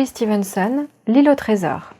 Louis Stevenson, L'île au trésor.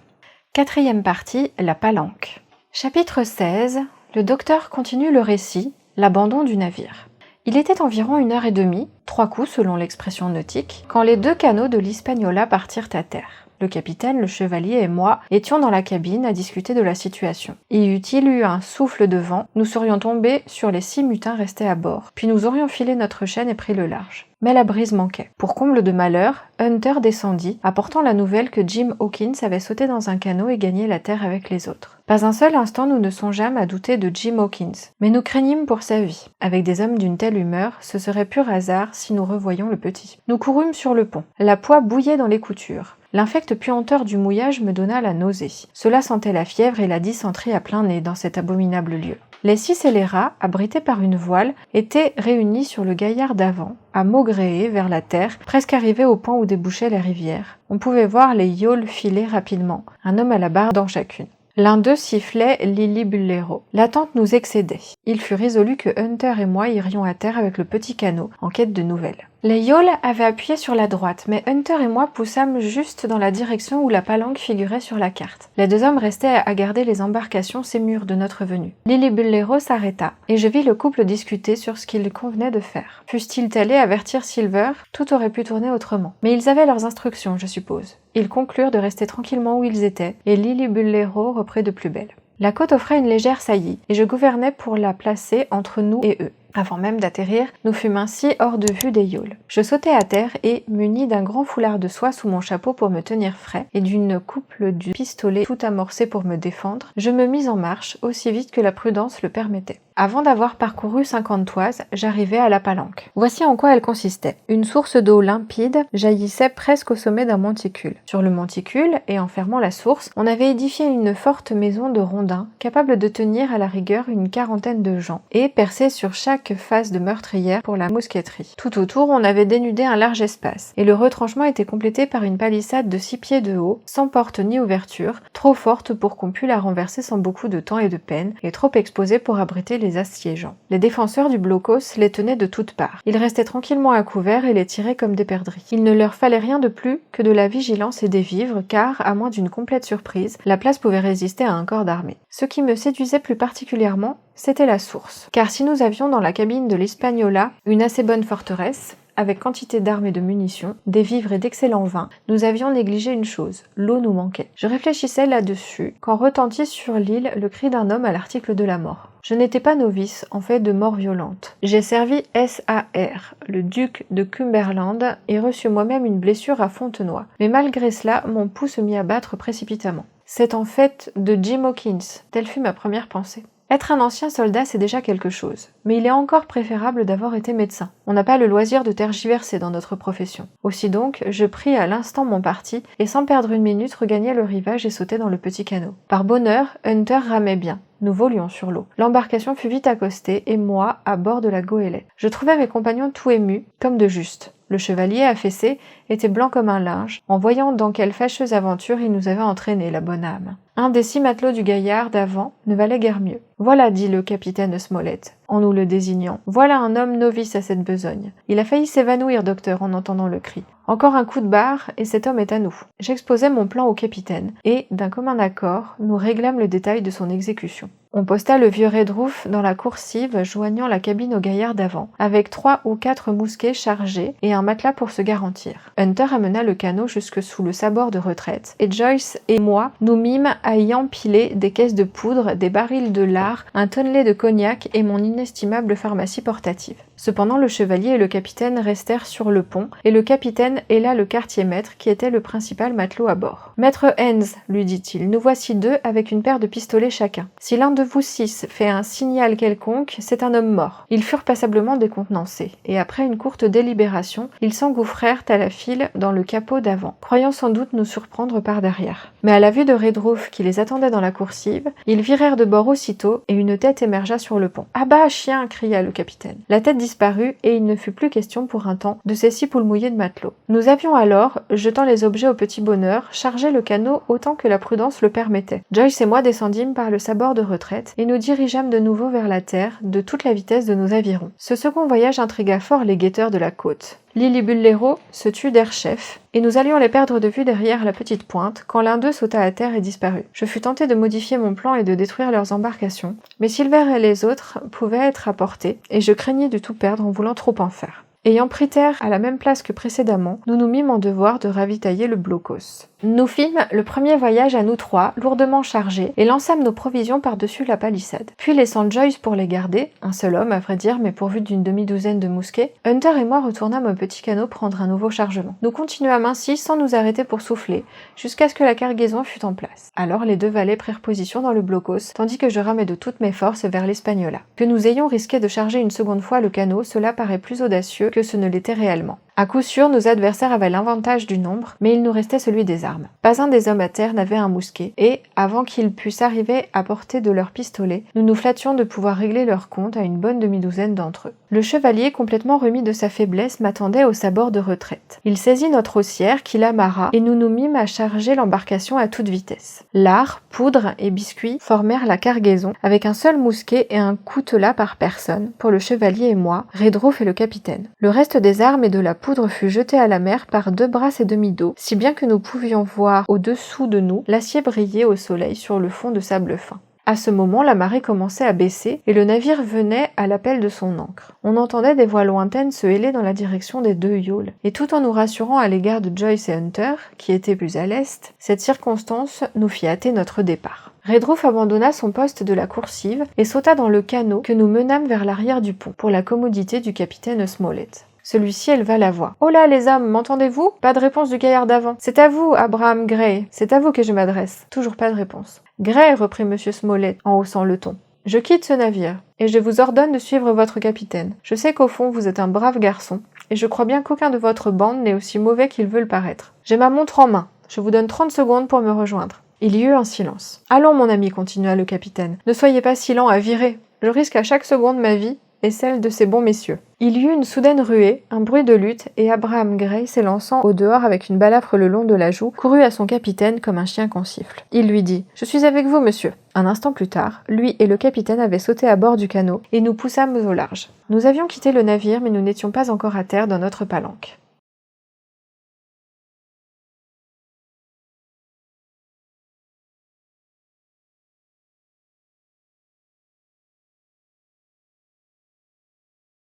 4e partie, la palanque. Chapitre 16. Le docteur continue le récit, l'abandon du navire. Il était environ 1h30, 3 coups selon l'expression nautique, quand les 2 canots de l'Hispaniola partirent à terre. Le capitaine, le chevalier et moi étions dans la cabine à discuter de la situation. Y eût-il eu un souffle de vent, nous serions tombés sur les 6 mutins restés à bord, puis nous aurions filé notre chaîne et pris le large. Mais la brise manquait. Pour comble de malheur, Hunter descendit, apportant la nouvelle que Jim Hawkins avait sauté dans un canot et gagné la terre avec les autres. Pas un seul instant nous ne songeâmes à douter de Jim Hawkins, mais nous craignîmes pour sa vie. Avec des hommes d'une telle humeur, ce serait pur hasard si nous revoyions le petit. Nous courûmes sur le pont. La poix bouillait dans les coutures. L'infecte puanteur du mouillage me donna la nausée. Cela sentait la fièvre et la dysenterie à plein nez dans cet abominable lieu. Les 6 scélérats, abrités par une voile, étaient réunis sur le gaillard d'avant, à maugréer vers la terre, presque arrivés au point où débouchait la rivière. On pouvait voir les yawls filer rapidement, un homme à la barre dans chacune. L'un d'eux sifflait Lillibullero. L'attente nous excédait. Il fut résolu que Hunter et moi irions à terre avec le petit canot, en quête de nouvelles. Les yawls avaient appuyé sur la droite, mais Hunter et moi poussâmes juste dans la direction où la palanque figurait sur la carte. Les 2 hommes restaient à garder les embarcations sémures de notre venue. Lillibullero s'arrêta, et je vis le couple discuter sur ce qu'il convenait de faire. Fussent-ils allés avertir Silver, tout aurait pu tourner autrement. Mais ils avaient leurs instructions, je suppose. Ils conclurent de rester tranquillement où ils étaient, et Lillibullero reprit de plus belle. La côte offrait une légère saillie, et je gouvernais pour la placer entre nous et eux. Avant même d'atterrir, nous fûmes ainsi hors de vue des yawls. Je sautai à terre et, muni d'un grand foulard de soie sous mon chapeau pour me tenir frais, et d'une couple du pistolet tout amorcé pour me défendre, je me mis en marche aussi vite que la prudence le permettait. Avant d'avoir parcouru 50 toises, j'arrivai à la palanque. Voici en quoi elle consistait. Une source d'eau limpide jaillissait presque au sommet d'un monticule. Sur le monticule, et en fermant la source, on avait édifié une forte maison de rondins, capable de tenir à la rigueur une 40aine de gens, et percée sur chaque face de meurtrière pour la mousqueterie. Tout autour, on avait dénudé un large espace, et le retranchement était complété par une palissade de 6 pieds de haut, sans porte ni ouverture, trop forte pour qu'on pût la renverser sans beaucoup de temps et de peine, et trop exposée pour abriter les assiégeants. Les défenseurs du blocos les tenaient de toutes parts. Ils restaient tranquillement à couvert et les tiraient comme des perdrix. Il ne leur fallait rien de plus que de la vigilance et des vivres, car, à moins d'une complète surprise, la place pouvait résister à un corps d'armée. Ce qui me séduisait plus particulièrement, c'était la source. Car si nous avions dans la cabine de l'Hispaniola une assez bonne forteresse, avec quantité d'armes et de munitions, des vivres et d'excellents vins, nous avions négligé une chose, l'eau nous manquait. Je réfléchissais là-dessus, quand retentit sur l'île le cri d'un homme à l'article de la mort. Je n'étais pas novice en fait de mort violente. J'ai servi S.A.R., le duc de Cumberland, et reçu moi-même une blessure à Fontenoy. Mais malgré cela, mon pouls se mit à battre précipitamment. C'est en fait de Jim Hawkins, telle fut ma première pensée. Être un ancien soldat, c'est déjà quelque chose, mais il est encore préférable d'avoir été médecin. On n'a pas le loisir de tergiverser dans notre profession. Aussi donc, je pris à l'instant mon parti, et sans perdre une minute, regagnai le rivage et sautai dans le petit canot. Par bonheur, Hunter ramait bien. Nous volions sur l'eau. L'embarcation fut vite accostée, et moi, à bord de la goélette. Je trouvais mes compagnons tout émus, comme de juste. Le chevalier, affaissé, était blanc comme un linge, en voyant dans quelle fâcheuse aventure il nous avait entraînés, la bonne âme. Un des 6 matelots du gaillard d'avant ne valait guère mieux. « Voilà, dit le capitaine Smollett, en nous le désignant. Voilà un homme novice à cette besogne. Il a failli s'évanouir, docteur, en entendant le cri. Encore un coup de barre, et cet homme est à nous. » J'exposai mon plan au capitaine, et, d'un commun accord, nous réglâmes le détail de son exécution. On posta le vieux Redruth dans la coursive joignant la cabine au gaillard d'avant, avec 3 ou 4 mousquets chargés et un matelas pour se garantir. Hunter amena le canot jusque sous le sabord de retraite, et Joyce et moi nous mîmes à y empiler des caisses de poudre, des barils de lard, un tonnelet de cognac et mon inestimable pharmacie portative. Cependant, le chevalier et le capitaine restèrent sur le pont, et le capitaine héla le quartier-maître, qui était le principal matelot à bord. « Maître Hens, lui dit-il, nous voici 2 avec une paire de pistolets chacun. Si l'un de vous 6 fait un signal quelconque, c'est un homme mort. » Ils furent passablement décontenancés, et après une courte délibération, ils s'engouffrèrent à la file dans le capot d'avant, croyant sans doute nous surprendre par derrière. Mais à la vue de Redruth qui les attendait dans la coursive, ils virèrent de bord aussitôt, et une tête émergea sur le pont. « Ah bah, chien !» cria le capitaine. La tête disparut, et il ne fut plus question pour un temps de ces 6 poules mouillées de matelots. Nous avions alors, jetant les objets au petit bonheur, chargé le canot autant que la prudence le permettait. Joyce et moi descendîmes par le sabord de retraite, et nous dirigeâmes de nouveau vers la terre, de toute la vitesse de nos avirons. Ce second voyage intrigua fort les guetteurs de la côte. Lillibulero se tut d'air chef, et nous allions les perdre de vue derrière la petite pointe, quand l'un d'eux sauta à terre et disparut. Je fus tenté de modifier mon plan et de détruire leurs embarcations, mais Silver et les autres pouvaient être à portée, et je craignais de tout perdre en voulant trop en faire. Ayant pris terre à la même place que précédemment, nous nous mîmes en devoir de ravitailler le blocos. Nous fîmes le premier voyage à nous trois, lourdement chargés, et lançâmes nos provisions par-dessus la palissade. Puis laissant Joyce pour les garder, un seul homme à vrai dire, mais pourvu d'une demi-douzaine de mousquets, Hunter et moi retournâmes au petit canot prendre un nouveau chargement. Nous continuâmes ainsi sans nous arrêter pour souffler, jusqu'à ce que la cargaison fût en place. Alors les deux valets prirent position dans le blocos, tandis que je ramais de toutes mes forces vers l'Espagnola. Que nous ayons risqué de charger une seconde fois le canot, cela paraît plus audacieux que ce ne l'était réellement. À coup sûr, nos adversaires avaient l'avantage du nombre, mais il nous restait celui des armes. Pas un des hommes à terre n'avait un mousquet, et, avant qu'ils pussent arriver à portée de leurs pistolets, nous nous flattions de pouvoir régler leur compte à une bonne demi-douzaine d'entre eux. Le chevalier, complètement remis de sa faiblesse, m'attendait au sabord de retraite. Il saisit notre haussière, qui l'amarra, et nous nous mîmes à charger l'embarcation à toute vitesse. Lard, poudre et biscuits formèrent la cargaison, avec un seul mousquet et un coutelas par personne, pour le chevalier et moi, Redruth et le capitaine. Le reste des armes et de la poudre fut jeté à la mer par 2 brasses et demi d'eau, si bien que nous pouvions voir au-dessous de nous l'acier briller au soleil sur le fond de sable fin. À ce moment, la marée commençait à baisser et le navire venait à l'appel de son ancre. On entendait des voix lointaines se héler dans la direction des 2 yawls. Et tout en nous rassurant à l'égard de Joyce et Hunter, qui étaient plus à l'est, cette circonstance nous fit hâter notre départ. Redruth abandonna son poste de la coursive et sauta dans le canot que nous menâmes vers l'arrière du pont, pour la commodité du capitaine Smollett. Celui-ci éleva la voix. « Oh là, les hommes, m'entendez-vous » Pas de réponse du gaillard d'avant. « C'est à vous, Abraham Gray. C'est à vous que je m'adresse. » Toujours pas de réponse. « Gray, reprit M. Smollett en haussant le ton. Je quitte ce navire, et je vous ordonne de suivre votre capitaine. Je sais qu'au fond, vous êtes un brave garçon, et je crois bien qu'aucun de votre bande n'est aussi mauvais qu'il veut le paraître. J'ai ma montre en main. Je vous donne 30 secondes pour me rejoindre. » Il y eut un silence. « Allons, mon ami, continua le capitaine. Ne soyez pas si lent à virer. Je risque à chaque seconde ma vie et celle de ces bons messieurs. » Il y eut une soudaine ruée, un bruit de lutte, et Abraham Gray, s'élançant au dehors avec une balafre le long de la joue, courut à son capitaine comme un chien qu'on siffle. Il lui dit « Je suis avec vous, monsieur !» Un instant plus tard, lui et le capitaine avaient sauté à bord du canot, et nous poussâmes au large. Nous avions quitté le navire, mais nous n'étions pas encore à terre dans notre palanque.